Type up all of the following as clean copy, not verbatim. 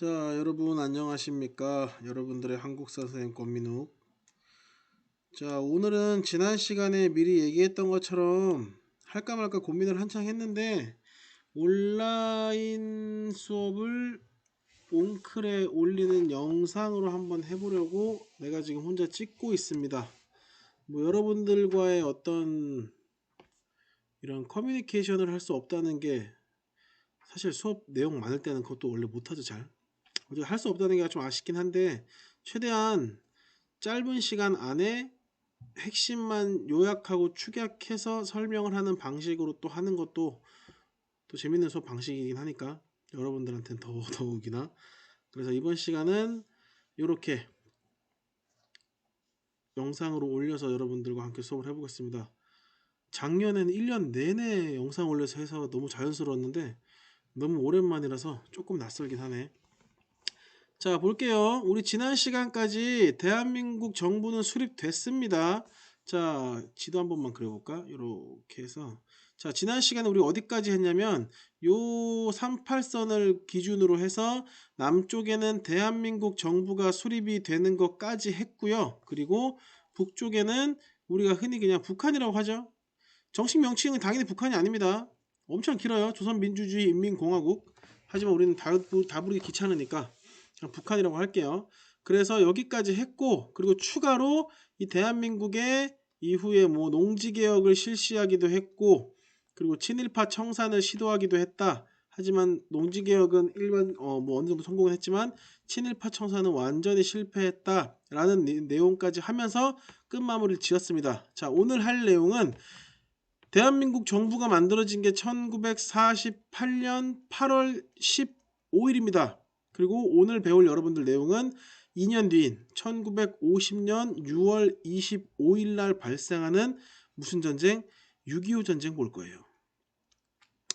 자, 여러분 안녕하십니까? 여러분들의 한국사 선생님 권민욱. 자, 오늘은 지난 시간에 미리 얘기했던 것처럼 할까 말까 고민을 한창 했는데 온라인 수업을 옹클에 올리는 영상으로 한번 해보려고 내가 지금 혼자 찍고 있습니다. 뭐 여러분들과의 어떤 이런 커뮤니케이션을 할 수 없다는 게 사실 수업 내용 많을 때는 그것도 원래 못하죠. 잘 할 수 없다는 게 좀 아쉽긴 한데 최대한 짧은 시간 안에 핵심만 요약하고 축약해서 설명을 하는 방식으로 또 하는 것도 또 재밌는 수업 방식이긴 하니까 여러분들한테는 더욱이나. 그래서 이번 시간은 이렇게 영상으로 올려서 여러분들과 함께 수업을 해보겠습니다. 작년에는 1년 내내 영상 올려서 해서 너무 자연스러웠는데 너무 오랜만이라서 조금 낯설긴 하네. 자, 볼게요. 우리 지난 시간까지 대한민국 정부는 수립됐습니다. 자, 지도 한 번만 그려볼까? 이렇게 해서. 자, 지난 시간에 우리 어디까지 했냐면 요 38선을 기준으로 해서 남쪽에는 대한민국 정부가 수립이 되는 것까지 했고요. 그리고 북쪽에는 우리가 흔히 그냥 북한이라고 하죠. 정식 명칭은 당연히 북한이 아닙니다. 엄청 길어요. 조선민주주의 인민공화국. 하지만 우리는 다 부르기 귀찮으니까 그냥 북한이라고 할게요. 그래서 여기까지 했고, 그리고 추가로 이 대한민국의 이후에 뭐 농지개혁을 실시하기도 했고, 그리고 친일파 청산을 시도하기도 했다. 하지만 농지개혁은 일반 뭐 어느 정도 성공을 했지만 친일파 청산은 완전히 실패했다 라는 내용까지 하면서 끝마무리를 지었습니다. 자, 오늘 할 내용은 대한민국 정부가 만들어진 게 1948년 8월 15일입니다. 그리고 오늘 배울 여러분들 내용은 2년 뒤인 1950년 6월 25일 날 발생하는 무슨 전쟁? 6.25 전쟁 볼 거예요.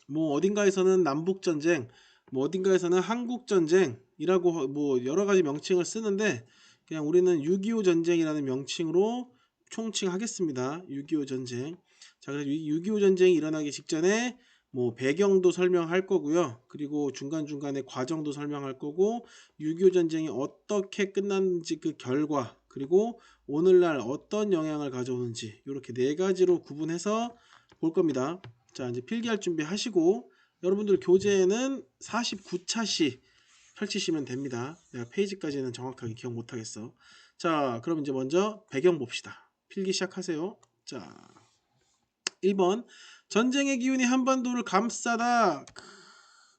뭐 어딘가에서는 남북전쟁, 뭐 어딘가에서는 한국전쟁이라고 뭐 여러가지 명칭을 쓰는데 그냥 우리는 6.25 전쟁이라는 명칭으로 총칭하겠습니다. 6.25 전쟁. 자, 그래서 6.25 전쟁이 일어나기 직전에 뭐 배경도 설명할 거고요. 그리고 중간중간에 과정도 설명할 거고 6.25 전쟁이 어떻게 끝났는지 그 결과, 그리고 오늘날 어떤 영향을 가져오는지 이렇게 네 가지로 구분해서 볼 겁니다. 자, 이제 필기할 준비 하시고 여러분들 교재에는 49차시 펼치시면 됩니다. 내가 페이지까지는 정확하게 기억 못하겠어. 자, 그럼 이제 먼저 배경 봅시다. 필기 시작하세요. 자, 1번 전쟁의 기운이 한반도를 감싸다.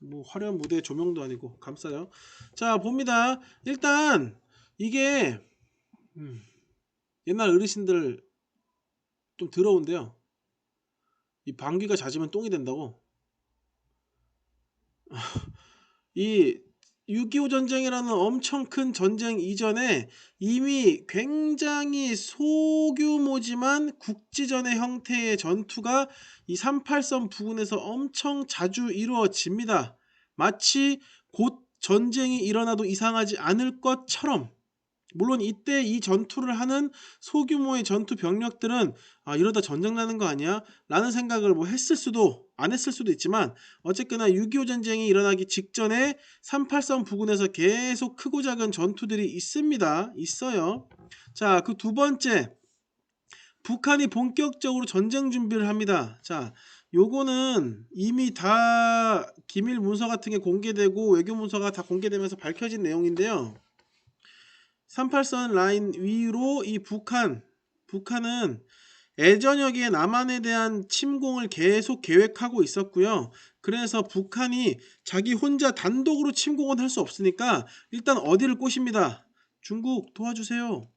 뭐 화려한 무대 조명도 아니고 감싸요. 자, 봅니다. 일단 이게 옛날 어르신들 좀 더러운데요. 이 방귀가 잦으면 똥이 된다고. 이 6.25 전쟁이라는 엄청 큰 전쟁 이전에 이미 굉장히 소규모지만 국지전의 형태의 전투가 이 38선 부근에서 엄청 자주 이루어집니다. 마치 곧 전쟁이 일어나도 이상하지 않을 것처럼. 물론 이때 이 전투를 하는 소규모의 전투 병력들은 이러다 전쟁 나는 거 아니야? 라는 생각을 뭐 했을 수도 안 했을 수도 있지만 어쨌거나 6.25 전쟁이 일어나기 직전에 38선 부근에서 계속 크고 작은 전투들이 있어요. 자, 그 두 번째, 북한이 본격적으로 전쟁 준비를 합니다. 자, 요거는 이미 다 기밀 문서 같은 게 공개되고 외교 문서가 다 공개되면서 밝혀진 내용인데요. 38선 라인 위로 이 북한은 애저녁에 남한에 대한 침공을 계속 계획하고 있었고요. 그래서 북한이 자기 혼자 단독으로 침공은 할 수 없으니까 일단 어디를 꼬십니다. 중국 도와주세요.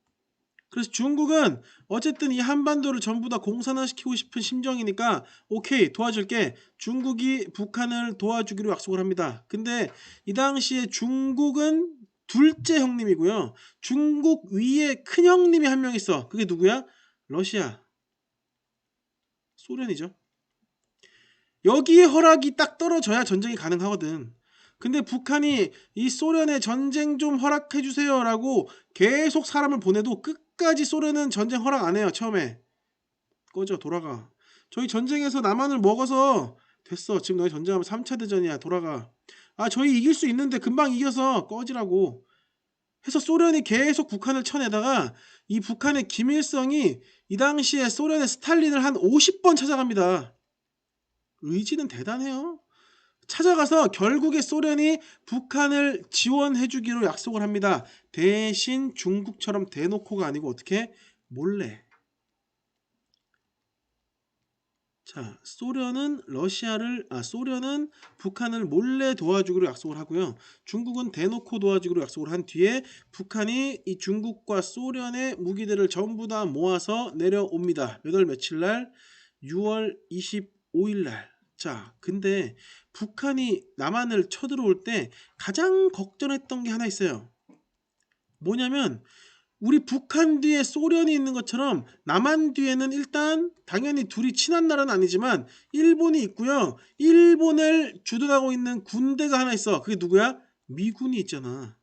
그래서 중국은 어쨌든 이 한반도를 전부 다 공산화시키고 싶은 심정이니까 오케이 도와줄게. 중국이 북한을 도와주기로 약속을 합니다. 근데 이 당시에 중국은 둘째 형님이고요. 중국 위에 큰 형님이 한 명 있어. 그게 누구야? 러시아, 소련이죠. 여기에 허락이 딱 떨어져야 전쟁이 가능하거든. 근데 북한이 이 소련에 전쟁 좀 허락해 주세요 라고 계속 사람을 보내도 끝까지 소련은 전쟁 허락 안 해요. 처음에 꺼져 돌아가. 저희 전쟁에서 남한을 먹어서 됐어. 지금 너희 전쟁하면 3차 대전이야. 돌아가. 아 저희 이길 수 있는데 금방 이겨서 꺼지라고 해서 소련이 계속 북한을 쳐내다가 이 북한의 김일성이 이 당시에 소련의 스탈린을 한 50번 찾아갑니다. 의지는 대단해요. 찾아가서 결국에 소련이 북한을 지원해 주기로 약속을 합니다. 대신 중국처럼 대놓고가 아니고 어떻게 몰래. 자, 소련은 북한을 몰래 도와주기로 약속을 하고요. 중국은 대놓고 도와주기로 약속을 한 뒤에 북한이 이 중국과 소련의 무기들을 전부 다 모아서 내려옵니다. 몇 월 며칠 날? 6월 25일 날. 자, 근데 북한이 남한을 쳐들어올 때 가장 걱정했던 게 하나 있어요. 뭐냐면 우리 북한 뒤에 소련이 있는 것처럼 남한 뒤에는 일단 당연히 둘이 친한 나라는 아니지만 일본이 있고요. 일본을 주둔하고 있는 군대가 하나 있어. 그게 누구야? 미군이 있잖아.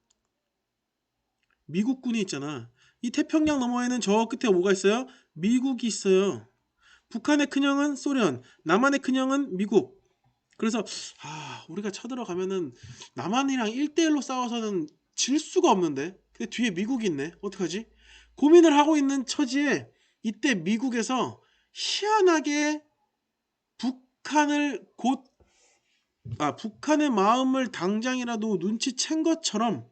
미국군이 있잖아. 이 태평양 너머에는 저 끝에 뭐가 있어요? 미국이 있어요. 북한의 큰형은 소련, 남한의 큰형은 미국. 그래서 우리가 쳐들어가면은 남한이랑 1대1로 싸워서는 질 수가 없는데 근데 뒤에 미국이 있네. 어떡하지? 고민을 하고 있는 처지에 이때 미국에서 희한하게 북한을 북한의 마음을 당장이라도 눈치챈 것처럼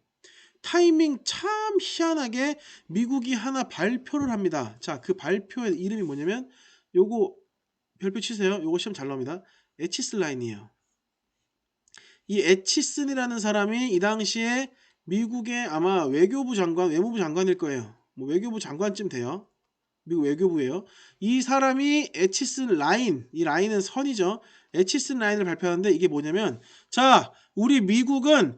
타이밍 참 희한하게 미국이 하나 발표를 합니다. 자, 그 발표의 이름이 뭐냐면 요거 별표 치세요. 요거 시험 잘 나옵니다. 에치스 라인이에요. 이 에치슨이라는 사람이 이 당시에 미국의 아마 외교부 장관, 외무부 장관일 거예요. 뭐 외교부 장관쯤 돼요. 미국 외교부예요. 이 사람이 에치슨 라인, 이 라인은 선이죠. 에치슨 라인을 발표하는데 이게 뭐냐면 자, 우리 미국은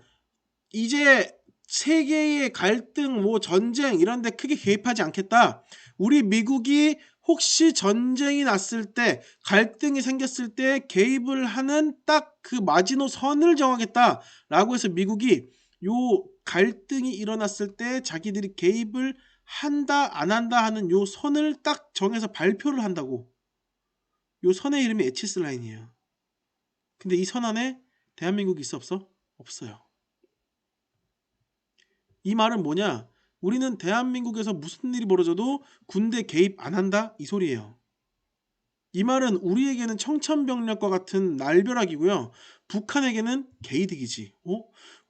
이제 세계의 갈등, 뭐 전쟁 이런 데 크게 개입하지 않겠다. 우리 미국이 혹시 전쟁이 났을 때, 갈등이 생겼을 때 개입을 하는 딱 그 마지노선을 정하겠다. 라고 해서 미국이 요 갈등이 일어났을 때 자기들이 개입을 한다, 안 한다 하는 요 선을 딱 정해서 발표를 한다고. 요 선의 이름이 에치스 라인이에요. 근데 이 선 안에 대한민국이 있어 없어? 없어요. 이 말은 뭐냐? 우리는 대한민국에서 무슨 일이 벌어져도 군대 개입 안 한다? 이 소리예요. 이 말은 우리에게는 청천벽력과 같은 날벼락이고요. 북한에게는 개이득이지.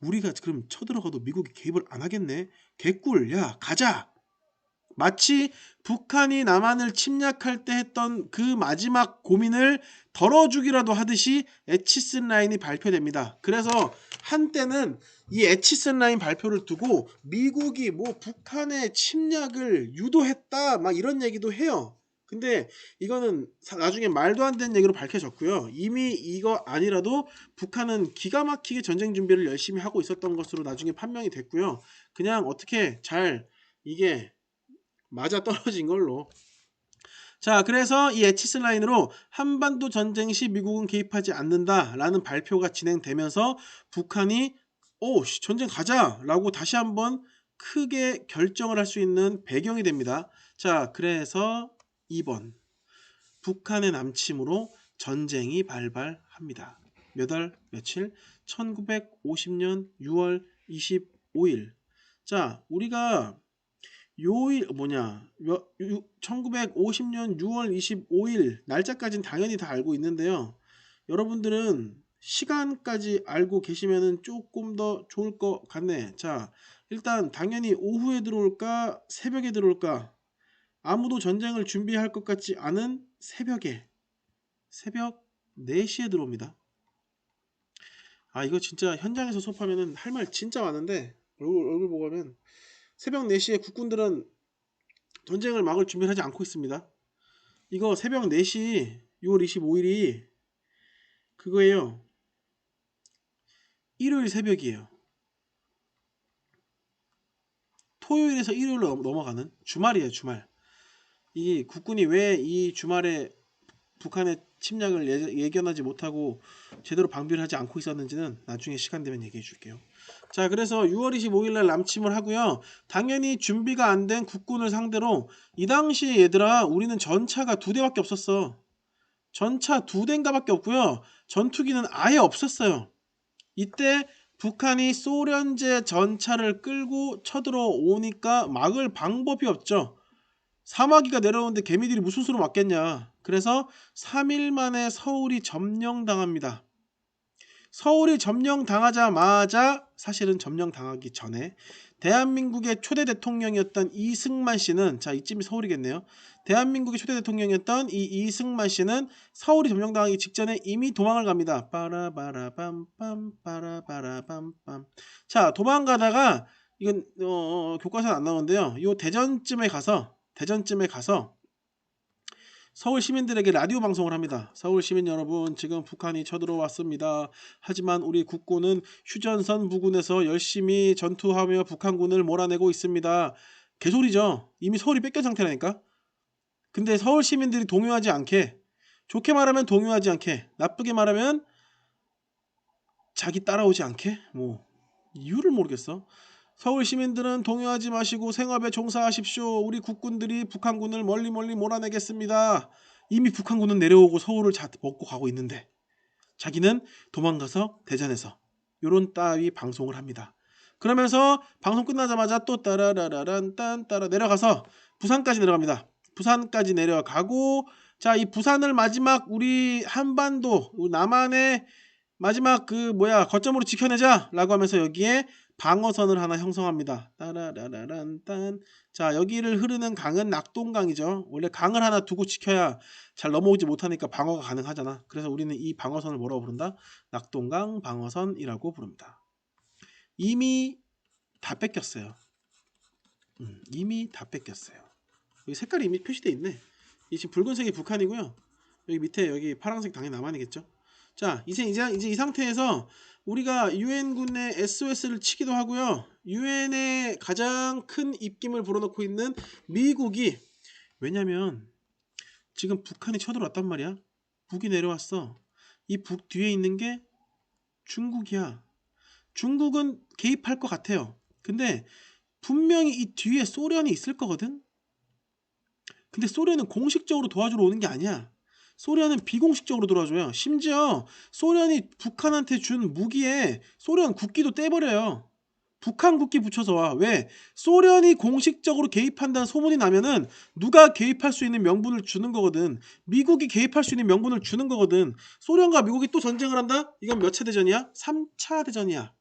우리가 그럼 쳐들어가도 미국이 개입을 안 하겠네? 개꿀, 야, 가자! 마치 북한이 남한을 침략할 때 했던 그 마지막 고민을 덜어주기라도 하듯이 에치슨 라인이 발표됩니다. 그래서 한때는 이 에치슨 라인 발표를 두고 미국이 뭐 북한의 침략을 유도했다 막 이런 얘기도 해요. 근데 이거는 나중에 말도 안 되는 얘기로 밝혀졌고요. 이미 이거 아니라도 북한은 기가 막히게 전쟁 준비를 열심히 하고 있었던 것으로 나중에 판명이 됐고요. 그냥 어떻게 잘 이게 맞아 떨어진 걸로. 자, 그래서 이 에치슨 라인으로 한반도 전쟁 시 미국은 개입하지 않는다라는 발표가 진행되면서 북한이 전쟁 가자라고 다시 한번 크게 결정을 할 수 있는 배경이 됩니다. 자, 그래서 2번 북한의 남침으로 전쟁이 발발합니다. 몇 월 며칠? 1950년 6월 25일. 자, 우리가 요일 1950년 6월 25일 날짜까지는 당연히 다 알고 있는데요. 여러분들은 시간까지 알고 계시면 조금 더 좋을 것 같네. 자, 일단 당연히 오후에 들어올까 새벽에 들어올까? 아무도 전쟁을 준비할 것 같지 않은 새벽 4시에 들어옵니다. 이거 진짜 현장에서 수업하면 할 말 진짜 많은데 얼굴 보고 하면 새벽 4시에 국군들은 전쟁을 막을 준비를 하지 않고 있습니다. 이거 새벽 4시 6월 25일이 그거예요. 일요일 새벽이에요. 토요일에서 일요일로 넘어가는 주말이에요. 주말. 이 국군이 왜 이 주말에 북한의 침략을 예견하지 못하고 제대로 방비를 하지 않고 있었는지는 나중에 시간 되면 얘기해 줄게요. 자, 그래서 6월 25일 날 남침을 하고요. 당연히 준비가 안 된 국군을 상대로 이 당시 얘들아 우리는 전차가 2대밖에 없었어. 전차 2대인가 밖에 없고요. 전투기는 아예 없었어요. 이때 북한이 소련제 전차를 끌고 쳐들어오니까 막을 방법이 없죠. 사마귀가 내려오는데 개미들이 무슨 수로 막겠냐. 그래서 3일 만에 서울이 점령당합니다. 서울이 점령당하자마자, 사실은 점령당하기 전에 대한민국의 초대 대통령이었던 이승만 씨는, 자 이쯤이 서울이겠네요. 대한민국의 초대 대통령이었던 이 이승만 씨는 서울이 점령당하기 직전에 이미 도망을 갑니다. 빠라바라밤빰 빠라바라밤빰. 자 도망가다가, 이건 교과서에 안 나오는데요. 요 대전쯤에 가서 서울 시민들에게 라디오 방송을 합니다. 서울 시민 여러분, 지금 북한이 쳐들어왔습니다. 하지만 우리 국군은 휴전선 부근에서 열심히 전투하며 북한군을 몰아내고 있습니다. 개소리죠. 이미 서울이 뺏긴 상태라니까. 근데 서울 시민들이 동요하지 않게, 좋게 말하면 동요하지 않게, 나쁘게 말하면 자기 따라오지 않게, 뭐 이유를 모르겠어. 서울 시민들은 동요하지 마시고 생업에 종사하십시오. 우리 국군들이 북한군을 멀리 몰아내겠습니다. 이미 북한군은 내려오고 서울을 먹고 가고 있는데 자기는 도망가서 대전에서 요런 따위 방송을 합니다. 그러면서 방송 끝나자마자 또 따라라라란 딴 따라 내려가서 부산까지 내려갑니다. 부산까지 내려가고, 자 이 부산을 마지막 우리 한반도 남한의 마지막 거점으로 지켜내자 라고 하면서 여기에 방어선을 하나 형성합니다. 따라라라란 딴. 자 여기를 흐르는 강은 낙동강이죠. 원래 강을 하나 두고 지켜야 잘 넘어오지 못하니까 방어가 가능하잖아. 그래서 우리는 이 방어선을 뭐라고 부른다? 낙동강 방어선이라고 부릅니다. 이미 다 뺏겼어요. 이미 다 뺏겼어요. 여기 색깔이 이미 표시되어 있네. 이 지금 붉은색이 북한이고요. 여기 밑에 여기 파란색 당연히 남한이겠죠. 자 이제 이 상태에서 우리가 유엔군의 SOS를 치기도 하고요. 유엔에 가장 큰 입김을 불어넣고 있는 미국이, 왜냐면 지금 북한이 쳐들어왔단 말이야. 북이 내려왔어. 이 북 뒤에 있는 게 중국이야. 중국은 개입할 것 같아요. 근데 분명히 이 뒤에 소련이 있을 거거든. 근데 소련은 공식적으로 도와주러 오는 게 아니야. 소련은 비공식적으로 도와줘요. 심지어 소련이 북한한테 준 무기에 소련 국기도 떼버려요. 북한 국기 붙여서 와. 왜? 소련이 공식적으로 개입한다는 소문이 나면은 누가 개입할 수 있는 명분을 주는 거거든. 미국이 개입할 수 있는 명분을 주는 거거든. 소련과 미국이 또 전쟁을 한다? 이건 몇 차 대전이야? 3차 대전이야.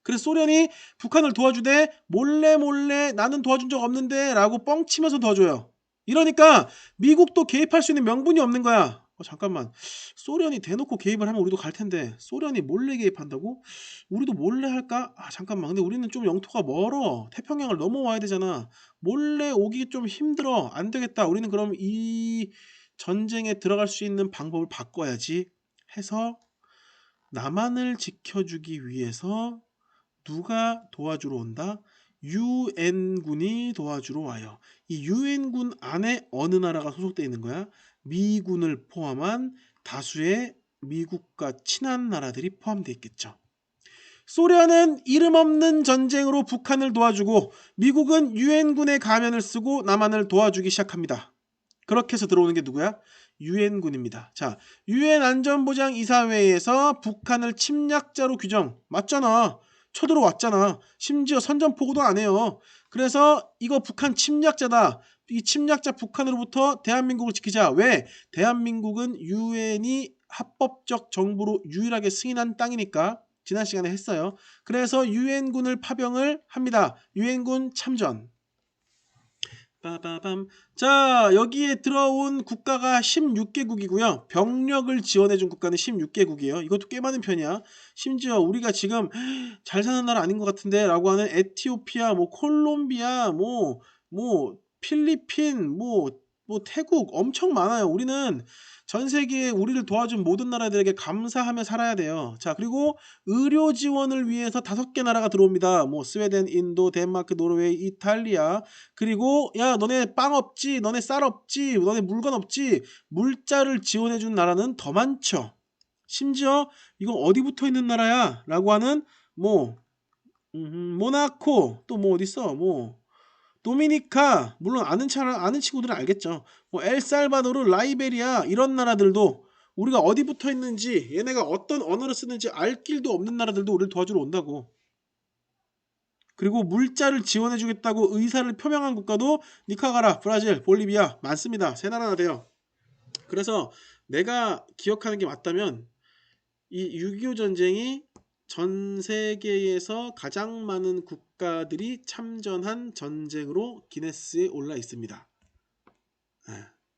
그래서 소련이 북한을 도와주되 몰래 나는 도와준 적 없는데 라고 뻥치면서 도와줘요. 이러니까 미국도 개입할 수 있는 명분이 없는 거야. 잠깐만, 소련이 대놓고 개입을 하면 우리도 갈 텐데 소련이 몰래 개입한다고? 우리도 몰래 할까? 잠깐만, 근데 우리는 좀 영토가 멀어. 태평양을 넘어와야 되잖아. 몰래 오기 좀 힘들어. 안 되겠다. 우리는 그럼 이 전쟁에 들어갈 수 있는 방법을 바꿔야지 해서 남한을 지켜주기 위해서 누가 도와주러 온다? 유엔군이 도와주러 와요. 이 유엔군 안에 어느 나라가 소속되어 있는 거야? 미군을 포함한 다수의 미국과 친한 나라들이 포함되어 있겠죠. 소련은 이름 없는 전쟁으로 북한을 도와주고 미국은 유엔군의 가면을 쓰고 남한을 도와주기 시작합니다. 그렇게 해서 들어오는 게 누구야? 유엔군입니다. 자, 유엔 안전보장이사회에서 북한을 침략자로 규정. 맞잖아. 쳐들어왔잖아. 심지어 선전포고도 안 해요. 그래서 이거 북한 침략자다. 이 침략자 북한으로부터 대한민국을 지키자. 왜? 대한민국은 유엔이 합법적 정부로 유일하게 승인한 땅이니까. 지난 시간에 했어요. 그래서 유엔군을 파병을 합니다. 유엔군 참전. 빠바밤. 자, 여기에 들어온 국가가 16개국이고요. 병력을 지원해준 국가는 16개국이에요. 이것도 꽤 많은 편이야. 심지어 우리가 지금 잘 사는 나라 아닌 것 같은데 라고 하는 에티오피아, 콜롬비아, 필리핀, 태국 엄청 많아요. 우리는 전 세계에 우리를 도와준 모든 나라들에게 감사하며 살아야 돼요. 자, 그리고 의료 지원을 위해서 5개 나라가 들어옵니다. 스웨덴, 인도, 덴마크, 노르웨이, 이탈리아. 그리고 야, 너네 빵 없지? 너네 쌀 없지? 너네 물건 없지? 물자를 지원해준 나라는 더 많죠. 심지어 이건 어디 붙어 있는 나라야? 라고 하는 모나코, 또 어디 있어? 도미니카, 물론 아는 친구들은 알겠죠. 엘살바도르, 라이베리아 이런 나라들도 우리가 어디 붙어 있는지, 얘네가 어떤 언어를 쓰는지 알 길도 없는 나라들도 우리를 도와주러 온다고. 그리고 물자를 지원해 주겠다고 의사를 표명한 국가도 니카가라, 브라질, 볼리비아 많습니다. 세 나라나 돼요. 그래서 내가 기억하는 게 맞다면 이 6.25 전쟁이 전 세계에서 가장 많은 국가들이 참전한 전쟁으로 기네스에 올라 있습니다.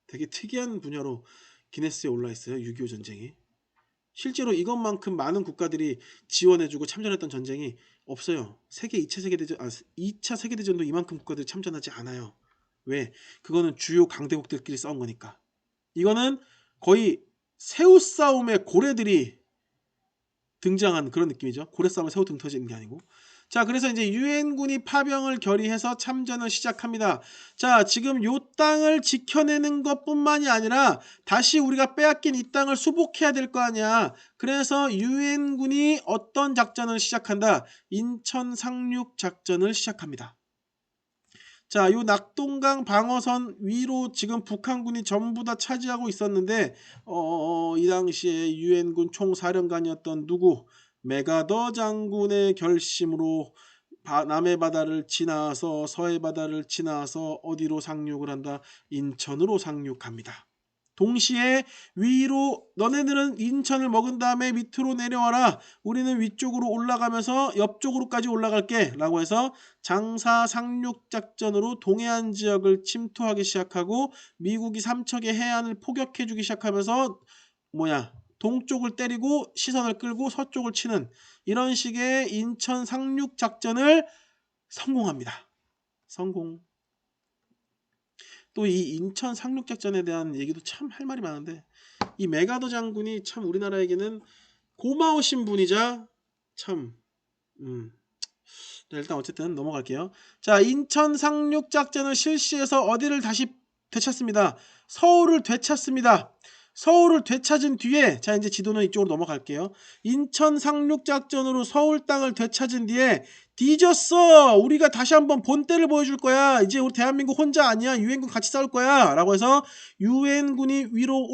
되게 특이한 분야로 기네스에 올라 있어요. 6.25 전쟁이. 실제로 이것만큼 많은 국가들이 지원해주고 참전했던 전쟁이 없어요. 2차 세계대전도 이만큼 국가들이 참전하지 않아요. 왜? 그거는 주요 강대국들끼리 싸운 거니까. 이거는 거의 새우 싸움의 고래들이 등장한 그런 느낌이죠. 고래 싸움에 새우 등 터지는 게 아니고. 자, 그래서 이제 유엔군이 파병을 결의해서 참전을 시작합니다. 자, 지금 요 땅을 지켜내는 것뿐만이 아니라 다시 우리가 빼앗긴 이 땅을 수복해야 될 거 아니야. 그래서 유엔군이 어떤 작전을 시작한다? 인천 상륙 작전을 시작합니다. 자, 요 낙동강 방어선 위로 지금 북한군이 전부 다 차지하고 있었는데 이 당시에 유엔군 총사령관이었던 누구? 메가더 장군의 결심으로 남해 바다를 지나서 서해 바다를 지나서 어디로 상륙을 한다? 인천으로 상륙합니다. 동시에 위로 너네들은 인천을 먹은 다음에 밑으로 내려와라. 우리는 위쪽으로 올라가면서 옆쪽으로까지 올라갈게 라고 해서 장사 상륙 작전으로 동해안 지역을 침투하기 시작하고 미국이 삼척의 해안을 포격해주기 시작하면서 동쪽을 때리고 시선을 끌고 서쪽을 치는 이런 식의 인천 상륙 작전을 성공합니다. 성공. 또 이 인천 상륙작전에 대한 얘기도 참 할 말이 많은데 이 메가더 장군이 참 우리나라에게는 고마우신 분이자 참 일단 어쨌든 넘어갈게요. 자, 인천 상륙작전을 실시해서 어디를 다시 되찾습니다. 서울을 되찾습니다. 서울을 되찾은 뒤에 자 이제 지도는 이쪽으로 넘어갈게요. 인천 상륙작전으로 서울 땅을 되찾은 뒤에 뒤졌어. 우리가 다시 한번 본때를 보여줄 거야. 이제 우리 대한민국 혼자 아니야. 유엔군 같이 싸울 거야. 라고 해서 유엔군이 위로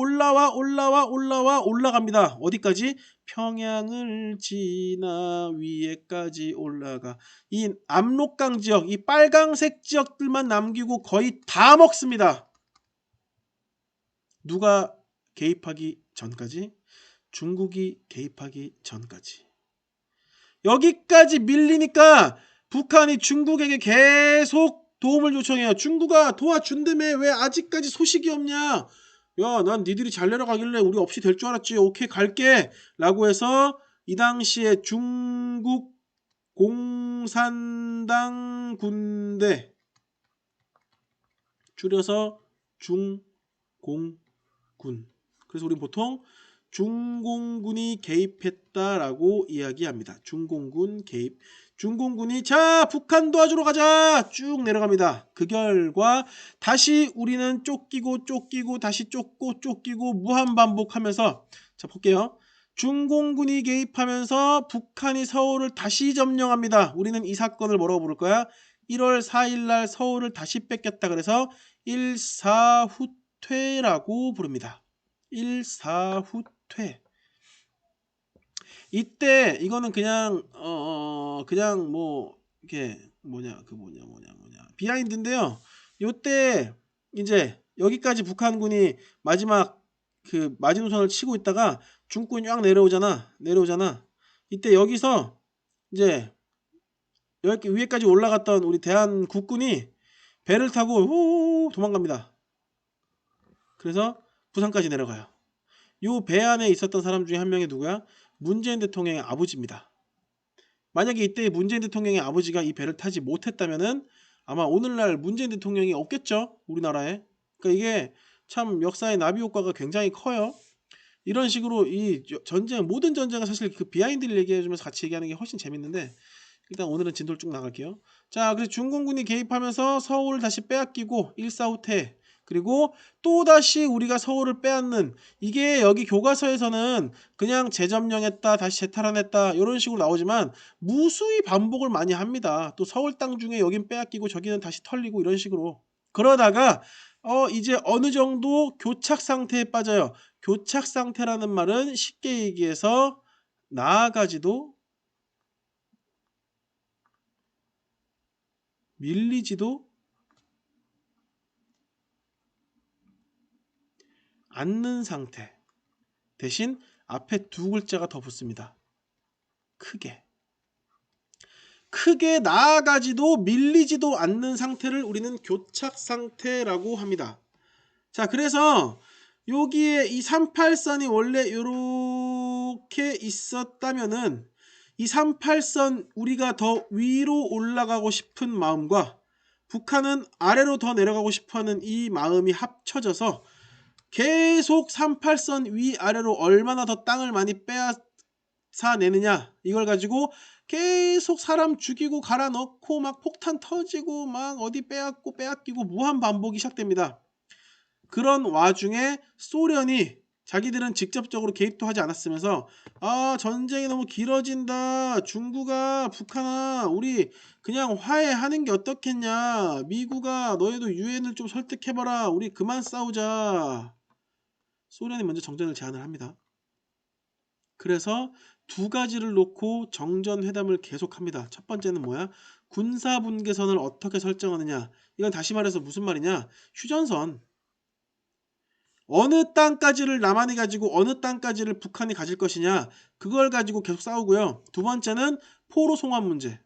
올라갑니다. 어디까지? 평양을 지나 위에까지 올라가. 이 압록강 지역, 이 빨강색 지역들만 남기고 거의 다 먹습니다. 누가 개입하기 전까지? 중국이 개입하기 전까지. 여기까지 밀리니까 북한이 중국에게 계속 도움을 요청해요. 중국아 도와준다며 왜 아직까지 소식이 없냐. 야, 난 니들이 잘 내려가길래 우리 없이 될 줄 알았지. 오케이 갈게 라고 해서 이 당시에 중국 공산당 군대 줄여서 중공군. 그래서 우리는 보통 중공군이 개입했다라고 이야기합니다. 중공군 개입. 중공군이 자 북한 도와주러 가자 쭉 내려갑니다. 그 결과 다시 우리는 쫓기고 다시 쫓기고 무한반복하면서 자 볼게요. 중공군이 개입하면서 북한이 서울을 다시 점령합니다. 우리는 이 사건을 뭐라고 부를 거야? 1월 4일날 서울을 다시 뺏겼다. 그래서 일사후퇴라고 부릅니다. 일사후퇴. 이때 이거는 그냥 그냥 뭐 이게 비하인드인데요. 요때 이제 여기까지 북한군이 마지막 그 마지노선을 치고 있다가 중군이 쫙 내려오잖아. 이때 여기서 이제 여기 위에까지 올라갔던 우리 대한 국군이 배를 타고 도망갑니다. 그래서 부산까지 내려가요. 요 배 안에 있었던 사람 중에 한 명이 누구야? 문재인 대통령의 아버지입니다. 만약에 이때 문재인 대통령의 아버지가 이 배를 타지 못했다면은 아마 오늘날 문재인 대통령이 없겠죠. 우리나라에. 그러니까 이게 참 역사의 나비 효과가 굉장히 커요. 이런 식으로 이 전쟁 모든 전쟁은 사실 그 비하인드를 얘기해주면서 같이 얘기하는 게 훨씬 재밌는데 일단 오늘은 진도를 쭉 나갈게요. 자, 그래서 중공군이 개입하면서 서울을 다시 빼앗기고 일사후퇴. 그리고 또다시 우리가 서울을 빼앗는 이게 여기 교과서에서는 그냥 재점령했다 다시 재탈환했다 이런 식으로 나오지만 무수히 반복을 많이 합니다. 또 서울 땅 중에 여긴 빼앗기고 저기는 다시 털리고 이런 식으로 그러다가 이제 어느 정도 교착 상태에 빠져요. 교착 상태라는 말은 쉽게 얘기해서 나아가지도 밀리지도 않는 상태. 대신 앞에 두 글자가 더 붙습니다. 크게. 크게 나아가지도 밀리지도 않는 상태를 우리는 교착 상태라고 합니다. 자, 그래서 여기에 이 38선이 원래 이렇게 있었다면은 이 38선 우리가 더 위로 올라가고 싶은 마음과 북한은 아래로 더 내려가고 싶어하는 이 마음이 합쳐져서 계속 38선 위아래로 얼마나 더 땅을 많이 빼앗아내느냐, 이걸 가지고 계속 사람 죽이고 갈아 넣고 막 폭탄 터지고 막 어디 빼앗고 빼앗기고 무한 반복이 시작됩니다. 그런 와중에 소련이 자기들은 직접적으로 개입도 하지 않았으면서 전쟁이 너무 길어진다, 중국아 북한아 우리 그냥 화해하는 게 어떻겠냐, 미국아 너희도 유엔을 좀 설득해봐라, 우리 그만 싸우자. 소련이 먼저 정전을 제안을 합니다. 그래서 두 가지를 놓고 정전회담을 계속합니다. 첫 번째는 뭐야? 군사분계선을 어떻게 설정하느냐. 이건 다시 말해서 무슨 말이냐? 휴전선. 어느 땅까지를 남한이 가지고 어느 땅까지를 북한이 가질 것이냐, 그걸 가지고 계속 싸우고요. 두 번째는 포로 송환 문제.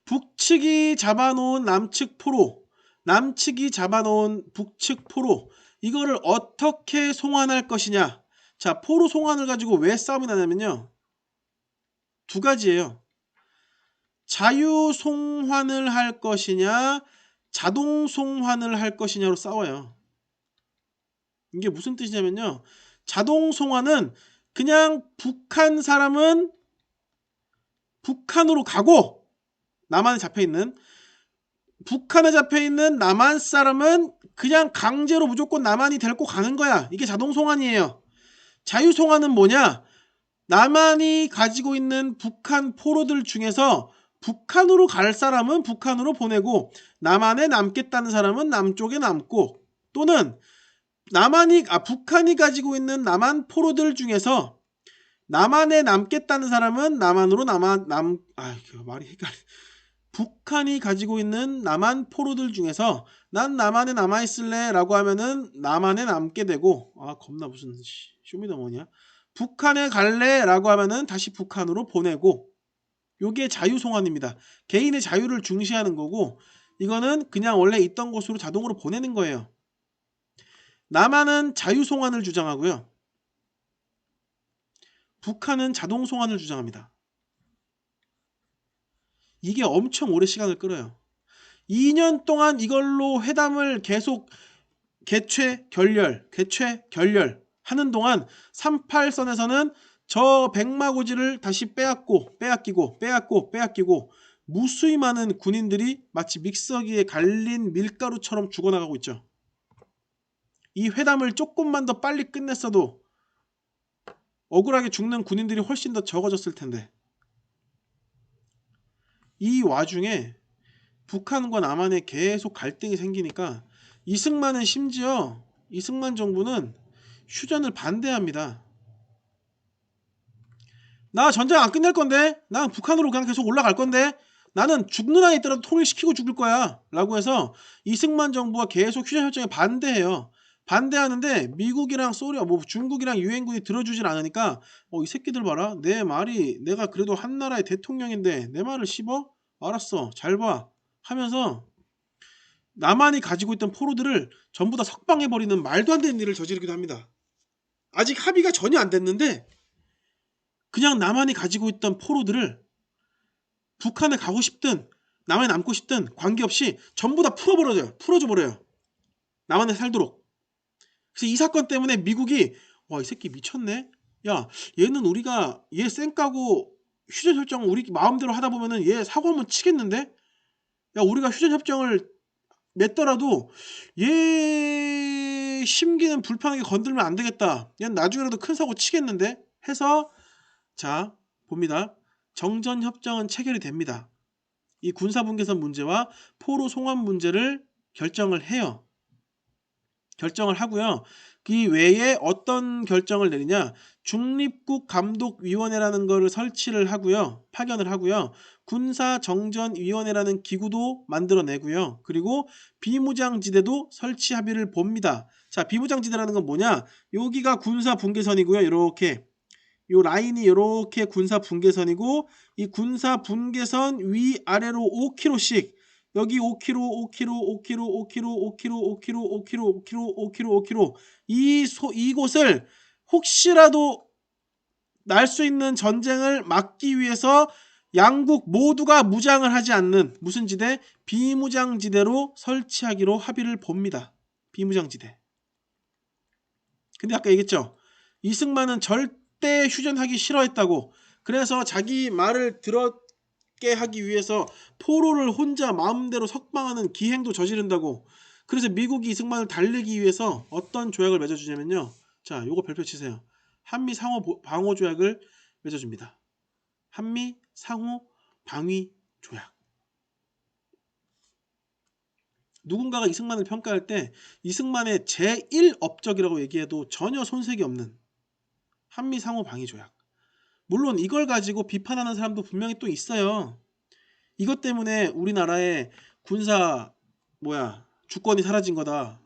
북측이 잡아놓은 남측 포로, 남측이 잡아놓은 북측 포로, 이거를 어떻게 송환할 것이냐. 자, 포로 송환을 가지고 왜 싸움이 나냐면요, 두 가지예요. 자유 송환을 할 것이냐, 자동 송환을 할 것이냐로 싸워요. 이게 무슨 뜻이냐면요, 자동 송환은 그냥 북한 사람은 북한으로 가고, 남한에 잡혀있는, 북한에 잡혀있는 남한 사람은 그냥 강제로 무조건 남한이 데리고 가는 거야. 이게 자동 송환이에요. 자유 송환은 뭐냐? 남한이 가지고 있는 북한 포로들 중에서 북한으로 갈 사람은 북한으로 보내고, 남한에 남겠다는 사람은 남쪽에 남고, 또는 북한이 가지고 있는 남한 포로들 중에서 남한에 남겠다는 사람은 남한으로 말이 헷갈려. 북한이 가지고 있는 남한 포로들 중에서 난 남한에 남아있을래 라고 하면은 남한에 남게 되고, 겁나 무슨 쇼미더머니야. 북한에 갈래 라고 하면은 다시 북한으로 보내고, 요게 자유송환입니다. 개인의 자유를 중시하는 거고, 이거는 그냥 원래 있던 곳으로 자동으로 보내는 거예요. 남한은 자유송환을 주장하고요, 북한은 자동송환을 주장합니다. 이게 엄청 오래 시간을 끌어요. 2년 동안 이걸로 회담을 계속 개최 결렬 하는 동안 38선에서는 저 백마고지를 다시 빼앗기고 무수히 많은 군인들이 마치 믹서기에 갈린 밀가루처럼 죽어나가고 있죠. 이 회담을 조금만 더 빨리 끝냈어도 억울하게 죽는 군인들이 훨씬 더 적어졌을 텐데, 이 와중에 북한과 남한에 계속 갈등이 생기니까 이승만 정부는 휴전을 반대합니다. 나 전쟁 안 끝낼 건데, 난 북한으로 그냥 계속 올라갈 건데, 나는 죽는 아이 있더라도 통일시키고 죽을 거야 라고 해서 이승만 정부가 계속 휴전협정에 반대해요. 반대하는데 미국이랑 소련, 중국이랑 유엔군이 들어주질 않으니까 이 새끼들 봐라, 내 말이, 내가 그래도 한 나라의 대통령인데 내 말을 씹어? 알았어, 잘 봐 하면서 남한이 가지고 있던 포로들을 전부 다 석방해버리는 말도 안 되는 일을 저지르기도 합니다. 아직 합의가 전혀 안 됐는데 그냥 남한이 가지고 있던 포로들을 북한에 가고 싶든 남한에 남고 싶든 관계없이 전부 다 풀어줘버려요. 남한에 살도록. 그래서 이 사건 때문에 미국이 이 새끼 미쳤네, 야 얘는 우리가 얘 쌩까고 휴전협정 우리 마음대로 하다 보면은 얘 사고 한번 치겠는데, 야 우리가 휴전협정을 맺더라도 얘 심기는 불편하게 건들면 안 되겠다, 얘는 나중에라도 큰 사고 치겠는데 해서, 자 봅니다. 정전협정은 체결이 됩니다. 이 군사분계선 문제와 포로 송환 문제를 결정을 해요. 결정을 하고요. 그 외에 어떤 결정을 내리냐? 중립국감독위원회라는 거를 설치를 하고요. 파견을 하고요. 군사정전위원회라는 기구도 만들어내고요. 그리고 비무장지대도 설치 합의를 봅니다. 자, 비무장지대라는 건 뭐냐? 여기가 군사분계선이고요. 이렇게 요 라인이 이렇게 군사분계선이고 이 군사분계선 위아래로 5km씩 여기 5km, 5km, 5km, 5km, 5km, 5km, 5km, 5km, 5km, 5km 이곳을 혹시라도 날 수 있는 전쟁을 막기 위해서 양국 모두가 무장을 하지 않는 무슨 지대? 비무장지대로 설치하기로 합의를 봅니다. 비무장지대. 근데 아까 얘기했죠. 이승만은 절대 휴전하기 싫어했다고. 그래서 자기 말을 들었게 하기 위해서 포로를 혼자 마음대로 석방하는 기행도 저지른다고. 그래서 미국이 이승만을 달래기 위해서 어떤 조약을 맺어주냐면요. 자, 요거 별표 치세요. 한미 상호 방호 조약을 맺어줍니다. 한미 상호 방위 조약. 누군가가 이승만을 평가할 때 이승만의 제1업적이라고 얘기해도 전혀 손색이 없는 한미 상호 방위 조약. 물론 이걸 가지고 비판하는 사람도 분명히 또 있어요. 이것 때문에 우리나라의 군사 주권이 사라진 거다.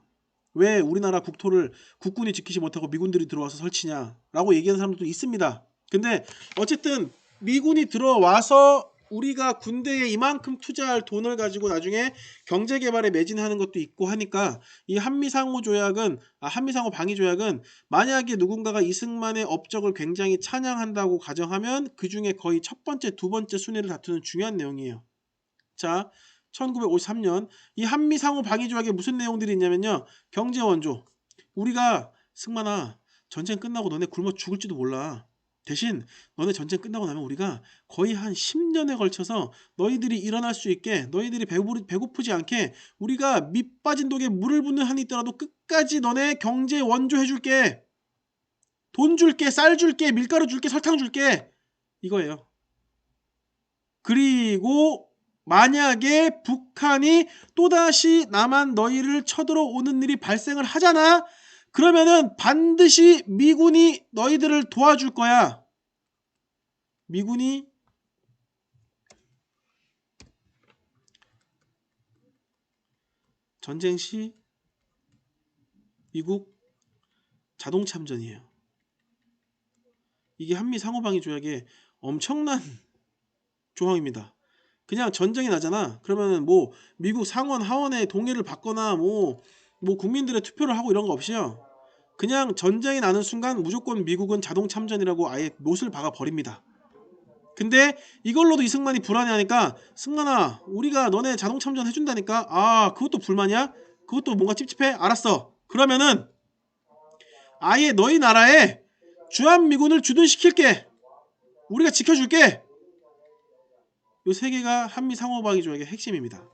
왜 우리나라 국토를 국군이 지키지 못하고 미군들이 들어와서 설치냐라고 얘기하는 사람들도 있습니다. 근데 어쨌든 미군이 들어와서 우리가 군대에 이만큼 투자할 돈을 가지고 나중에 경제개발에 매진하는 것도 있고 하니까 이 한미상호 방위 조약은 만약에 누군가가 이승만의 업적을 굉장히 찬양한다고 가정하면 그 중에 거의 첫 번째, 두 번째 순위를 다투는 중요한 내용이에요. 자, 1953년 이 한미상호 방위 조약에 무슨 내용들이 있냐면요. 경제 원조. 우리가 승만아, 전쟁 끝나고 너네 굶어 죽을지도 몰라. 대신 너네 전쟁 끝나고 나면 우리가 거의 한 10년에 걸쳐서 너희들이 일어날 수 있게, 너희들이 배고프지 않게 우리가 밑 빠진 독에 물을 붓는 한이 있더라도 끝까지 너네 경제 원조 해줄게. 돈 줄게, 쌀 줄게, 밀가루 줄게, 설탕 줄게. 이거예요. 그리고 만약에 북한이 또다시 남한 너희를 쳐들어오는 일이 발생을 하잖아. 그러면은 반드시 미군이 너희들을 도와줄 거야. 미군이 전쟁 시 미국 자동 참전이에요. 이게 한미 상호방위 조약의 엄청난 조항입니다. 그냥 전쟁이 나잖아. 그러면은 뭐 미국 상원 하원의 동의를 받거나 뭐 국민들의 투표를 하고 이런 거 없이요. 그냥 전쟁이 나는 순간 무조건 미국은 자동 참전이라고 아예 못을 박아 버립니다. 근데 이걸로도 이승만이 불안해하니까 승만아 우리가 너네 자동 참전 해준다니까. 아 그것도 불만이야? 그것도 뭔가 찝찝해? 알았어. 그러면은 아예 너희 나라에 주한미군을 주둔시킬게. 우리가 지켜줄게. 요 세 개가 한미 상호방위 조약의 핵심입니다.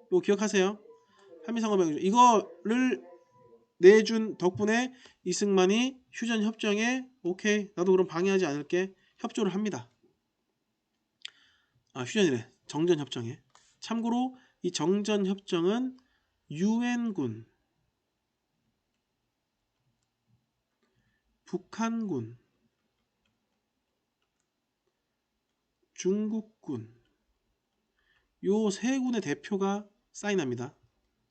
이거 기억하세요. 한미 상호방위 조약. 이거를 내준 덕분에 이승만이 휴전 협정에 오케이 나도 그럼 방해하지 않을게 협조를 합니다. 휴전이래. 정전 협정에. 참고로 이 정전 협정은 유엔군, 북한군, 중국군 요 세 군의 대표가 사인합니다.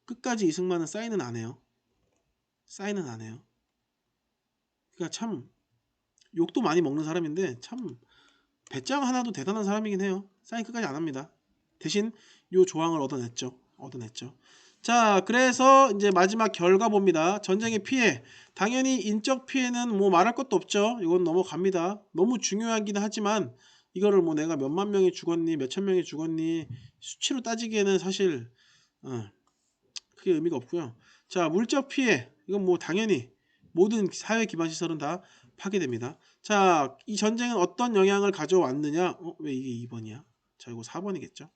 끝까지 이승만은 사인은 안 해요. 사인은 안 해요. 그러니까 참 욕도 많이 먹는 사람인데 참 배짱 하나도 대단한 사람이긴 해요. 사인 끝까지 안 합니다. 대신 요 조항을 얻어냈죠. 자, 그래서 이제 마지막 결과 봅니다. 전쟁의 피해. 당연히 인적 피해는 뭐 말할 것도 없죠. 이건 넘어갑니다. 너무 중요하긴 하지만 이거를 뭐 내가 몇만 명이 죽었니, 몇천 명이 죽었니 수치로 따지기에는 사실 크게 의미가 없고요. 자, 물적 피해. 이건 뭐 당연히 모든 사회 기반 시설은 다 파괴됩니다. 자, 이 전쟁은 어떤 영향을 가져왔느냐? 왜 이게 2번이야? 자, 이거 4번이겠죠.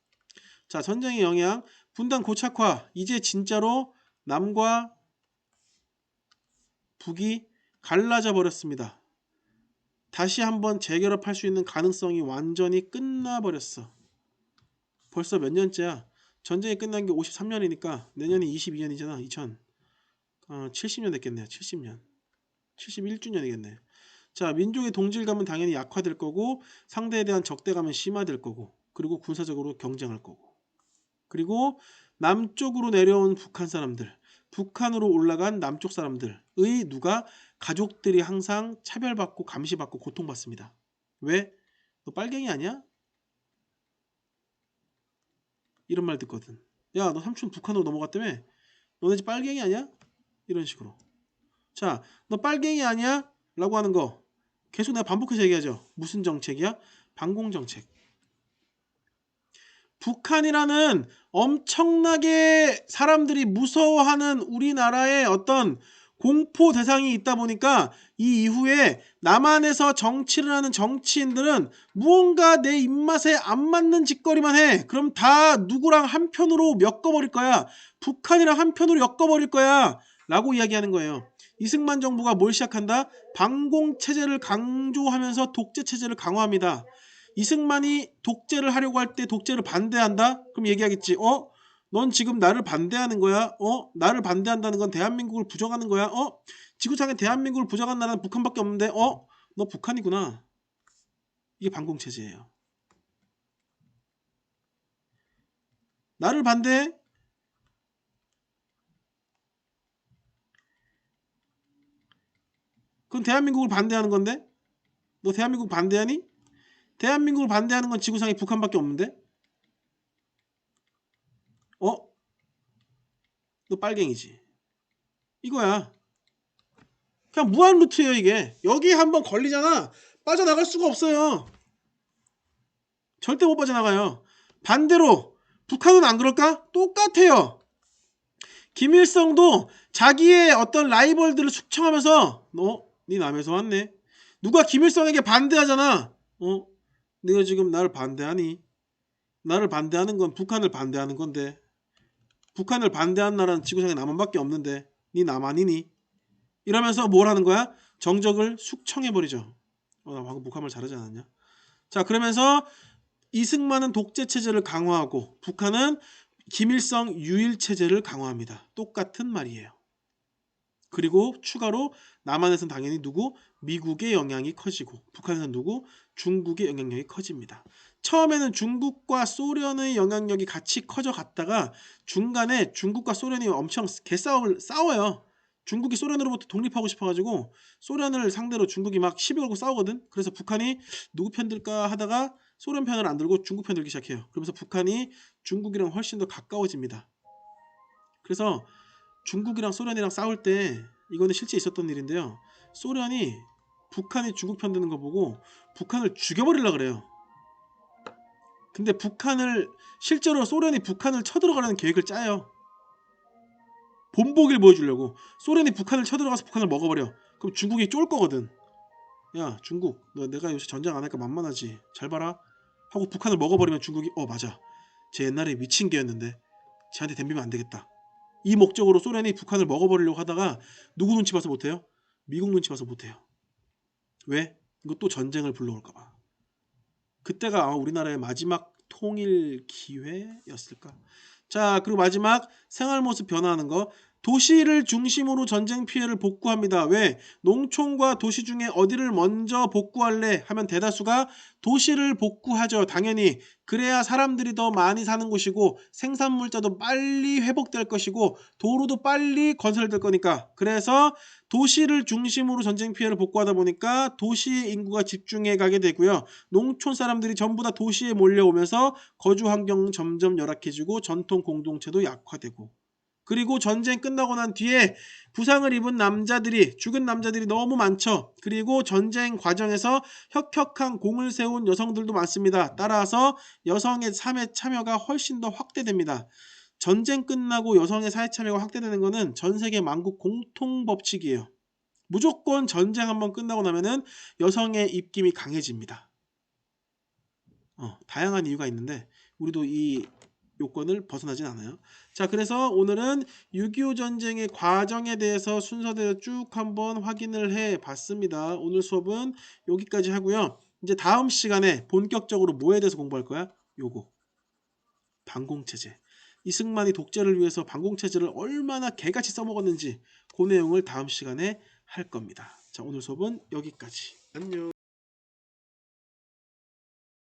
자, 전쟁의 영향. 분단 고착화. 이제 진짜로 남과 북이 갈라져 버렸습니다. 다시 한번 재결합할 수 있는 가능성이 완전히 끝나버렸어. 벌써 몇 년째야? 전쟁이 끝난 게 53년이니까 내년이 22년이잖아. 2000. 70년 됐겠네요. 70년. 71주년이겠네. 자, 민족의 동질감은 당연히 약화될 거고 상대에 대한 적대감은 심화될 거고 그리고 군사적으로 경쟁할 거고 그리고 남쪽으로 내려온 북한 사람들 북한으로 올라간 남쪽 사람들의 누가 가족들이 항상 차별받고 감시받고 고통받습니다. 왜? 너 빨갱이 아니야? 이런 말 듣거든. 야, 너 삼촌 북한으로 넘어갔다며? 너네 집 빨갱이 아니야? 이런 식으로. 자, 너 빨갱이 아니야? 라고 하는 거 계속 내가 반복해서 얘기하죠. 무슨 정책이야? 반공정책. 북한이라는 엄청나게 사람들이 무서워하는 우리나라의 어떤 공포 대상이 있다 보니까 이 이후에 남한에서 정치를 하는 정치인들은 무언가 내 입맛에 안 맞는 짓거리만 해. 그럼 다 누구랑 한편으로 엮어버릴 거야. 북한이랑 한편으로 엮어버릴 거야. 라고 이야기하는 거예요. 이승만 정부가 뭘 시작한다? 반공체제를 강조하면서 독재체제를 강화합니다. 이승만이 독재를 하려고 할 때 독재를 반대한다? 그럼 얘기하겠지. 넌 지금 나를 반대하는 거야? 나를 반대한다는 건 대한민국을 부정하는 거야? 지구상에 대한민국을 부정한 나라는 북한밖에 없는데? 너 북한이구나. 이게 반공체제예요. 나를 반대해? 그건 대한민국을 반대하는 건데? 너 대한민국 반대하니? 대한민국을 반대하는 건 지구상에 북한밖에 없는데? 너 빨갱이지. 이거야. 그냥 무한 루트예요 이게. 여기 한번 걸리잖아. 빠져나갈 수가 없어요. 절대 못 빠져나가요. 반대로 북한은 안 그럴까? 똑같아요. 김일성도 자기의 어떤 라이벌들을 숙청하면서 네 남에서 왔네. 누가 김일성에게 반대하잖아. 네가 지금 나를 반대하니? 나를 반대하는 건 북한을 반대하는 건데 북한을 반대하는 나라는 지구상에 남한밖에 없는데 네 남한이니? 이러면서 뭘 하는 거야? 정적을 숙청해버리죠. 나 방금 북한말 잘하지 않았냐? 자, 그러면서 이승만은 독재체제를 강화하고 북한은 김일성 유일체제를 강화합니다. 똑같은 말이에요. 그리고 추가로 남한에서는 당연히 누구? 미국의 영향이 커지고 북한에서는 누구? 중국의 영향력이 커집니다. 처음에는 중국과 소련의 영향력이 같이 커져갔다가 중간에 중국과 소련이 엄청 개싸움을 싸워요. 중국이 소련으로부터 독립하고 싶어가지고 소련을 상대로 중국이 막 시비 걸고 싸우거든. 그래서 북한이 누구 편 들까 하다가 소련 편을 안 들고 중국 편 들기 시작해요. 그러면서 북한이 중국이랑 훨씬 더 가까워집니다. 그래서 중국이랑 소련이랑 싸울 때 이거는 실제 있었던 일인데요. 소련이 북한이 중국 편 드는 거 보고 북한을 죽여버리려고 그래요. 근데 실제로 소련이 북한을 쳐들어가려는 계획을 짜요. 본보기를 보여주려고. 소련이 북한을 쳐들어가서 북한을 먹어버려. 그럼 중국이 쫄 거거든. 야, 중국, 너 내가 요새 전쟁 안 하니까 만만하지. 잘 봐라. 하고 북한을 먹어버리면 중국이 맞아. 쟤 옛날에 미친 개였는데 쟤한테 덤비면 안 되겠다. 이 목적으로 소련이 북한을 먹어버리려고 하다가 누구 눈치 봐서 못해요? 미국 눈치 봐서 못해요. 왜? 이거 또 전쟁을 불러올까봐. 그때가 아마 우리나라의 마지막 통일 기회였을까? 자, 그리고 마지막 생활 모습 변화하는 거. 도시를 중심으로 전쟁 피해를 복구합니다. 왜? 농촌과 도시 중에 어디를 먼저 복구할래? 하면 대다수가 도시를 복구하죠. 당연히. 그래야 사람들이 더 많이 사는 곳이고 생산물자도 빨리 회복될 것이고 도로도 빨리 건설될 거니까. 그래서 도시를 중심으로 전쟁 피해를 복구하다 보니까 도시의 인구가 집중해 가게 되고요. 농촌 사람들이 전부 다 도시에 몰려오면서 거주 환경 점점 열악해지고 전통 공동체도 약화되고 그리고 전쟁 끝나고 난 뒤에 부상을 입은 남자들이 죽은 남자들이 너무 많죠. 그리고 전쟁 과정에서 혁혁한 공을 세운 여성들도 많습니다. 따라서 여성의 삶의 참여가 훨씬 더 확대됩니다. 전쟁 끝나고 여성의 사회 참여가 확대되는 것은 전 세계 만국 공통 법칙이에요. 무조건 전쟁 한번 끝나고 나면은 여성의 입김이 강해집니다. 다양한 이유가 있는데 우리도 이 요건을 벗어나진 않아요. 자, 그래서 오늘은 6.25 전쟁의 과정에 대해서 순서대로 쭉 한번 확인을 해 봤습니다. 오늘 수업은 여기까지 하고요. 이제 다음 시간에 본격적으로 뭐에 대해서 공부할 거야? 요거. 반공체제. 이승만이 독재를 위해서 반공체제를 얼마나 개같이 써먹었는지 그 내용을 다음 시간에 할 겁니다. 자, 오늘 수업은 여기까지. 안녕.